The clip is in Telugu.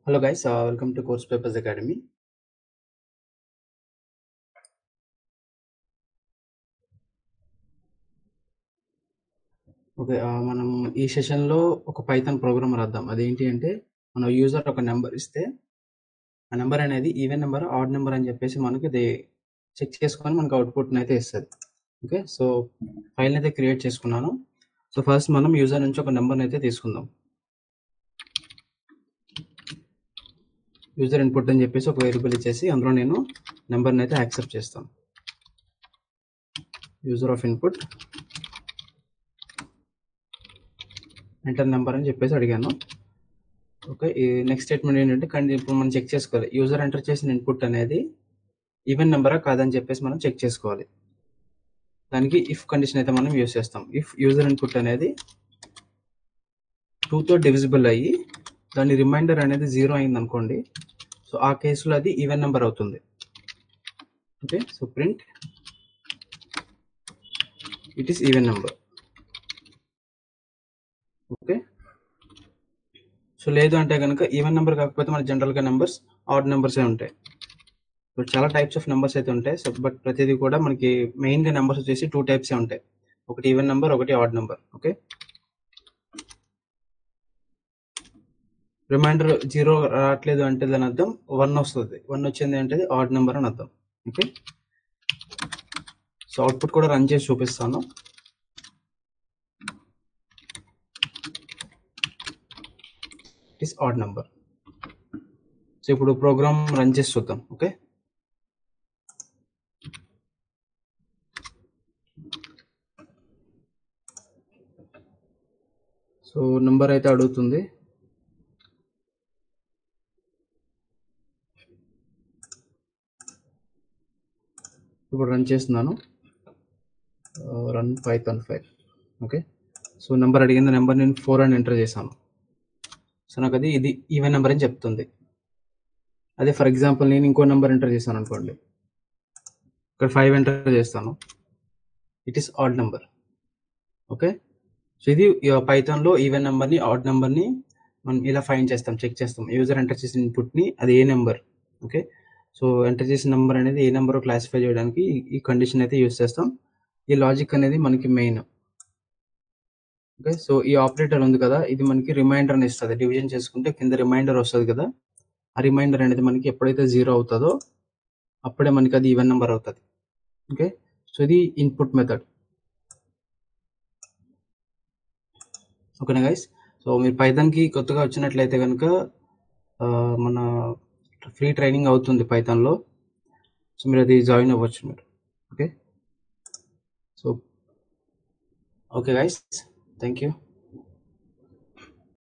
Hello guys, welcome to Course Papers Academy. Okay. మనం ఈ సెషన్‌లో ఒక పైథాన్ ప్రోగ్రామ్ రాద్దాం. అదేంటి అంటే మన యూజర్ ఒక నంబర్ ఇస్తే ఆ నంబర్ అనేది ఈవెన్ నంబర్, ఆడ్ నంబర్ అని చెప్పేసి మనకి ఇది చెక్ చేసుకొని మనకు అవుట్‌పుట్‌ని అయితే ఇస్తది. ఓకే. సో ఫైల్‌ని అయితే క్రియేట్ చేసుకున్నాను. సో ఫస్ట్ మనం యూజర్ నుంచి ఒక నంబర్‌ని అయితే తీసుకుందాం. యూజర్ ఇన్‌పుట్ అని చెప్పేసి ఒక వేరియబుల్ ఇచ్చేసి అందులో నేను నంబర్‌ని అయితే యాక్సెప్ట్ చేస్తాను. User of input enter number అని చెప్పేసి అడిగాను. ఓకే. ఈ నెక్స్ట్ స్టేట్మెంట్ ఏంటంటే ఇప్పుడు మనం చెక్ చేసుకోవాలి. యూజర్ ఎంటర్ చేసిన ఇన్పుట్ అనేది ఈవెన్ నెంబరా కాదని చెప్పేసి మనం చెక్ చేసుకోవాలి. దానికి ఇఫ్ కండిషన్ అయితే మనం యూజ్ చేస్తాం. ఇఫ్ యూజర్ ఇన్పుట్ అనేది 2తో డివిజిబుల్ అయ్యి దాని రిమైండర్ అనేది 0 అయింది అనుకోండి, సో ఆ కేసులో అది ఈవెన్ నెంబర్ అవుతుంది. Okay. So print it is even number. Okay. So లేదు అంటే కనుక ఈవెన్ నెంబర్ కాకపోతే మన జనరల్గా నెంబర్స్ ఆడ్ నెంబర్సే ఉంటాయి. సో చాలా టైప్స్ ఆఫ్ నెంబర్స్ అయితే ఉంటాయి. సో బట్ ప్రతిదీ కూడా మనకి మెయిన్గా నెంబర్స్ వచ్చేసి 2 టైప్సే ఉంటాయి. ఒకటి ఈవెన్ నెంబర్, ఒకటి ఆడ్ నెంబర్. ఓకే. రిమైండర్ 0 రావట్లేదు అంటే దాని అర్థం 1 వస్తుంది. 1 వచ్చింది అంటే ఆడ్ నెంబర్ అని అర్థం. ఓకే. సో అవుట్పుట్ కూడా రన్ చేసి చూపిస్తాను. It is odd number. So ఇప్పుడు ప్రోగ్రామ్ రన్ చేసి చూద్దాం. ఓకే. సో నెంబర్ అయితే అడుగుతుంది. ఇప్పుడు రన్ చేస్తున్నాను. Run Python file. Okay. So number అడిగింది. నెంబర్ నేను 4 అని ఎంటర్ చేశాను. సో నాకు అది ఇది ఈవెన్ నెంబర్ అని చెప్తుంది. అదే ఫర్ ఎగ్జాంపుల్ నేను ఇంకో నెంబర్ ఎంటర్ చేశాను అనుకోండి, ఇక్కడ 5 ఎంటర్ చేస్తాను, it is odd number. Okay. So ఇది పైథాన్లో ఈవెన్ నెంబర్ని, ఆడ్ నెంబర్ని మనం ఇలా ఫైండ్ చేస్తాం, చెక్ చేస్తాం. యూజర్ ఎంటర్ చేసిన ఇన్పుట్ని అది ఏ నెంబర్. ఓకే. సో ఎంటర్ చేసిన నెంబర్ అనేది ఏ నెంబర్ క్లాసిఫై చేయడానికి ఈ కండిషన్ అయితే యూజ్ చేస్తాం. ఈ లాజిక్ అనేది మనకి మెయిన్. ఓకే. సో ఈ ఆపరేటర్ ఉంది కదా, ఇది మనకి రిమైండర్ అని ఇస్తుంది. డివిజన్ చేసుకుంటే కింద రిమైండర్ వస్తుంది కదా, ఆ రిమైండర్ అనేది మనకి ఎప్పుడైతే 0 అవుతుందో అప్పుడే మనకి అది ఈవెన్ నెంబర్ అవుతుంది. ఓకే. సో ఇది ఇన్పుట్ మెథడ్. ఓకేనా గైస్. సో మీరు పైథాన్కి కొత్తగా వచ్చినట్లయితే కనుక మన ఫ్రీ ట్రైనింగ్ అవుతుంది పైథాన్లో. సో మీరు అది జాయిన్ అవ్వచ్చు మీరు. Okay. So okay guys, thank you.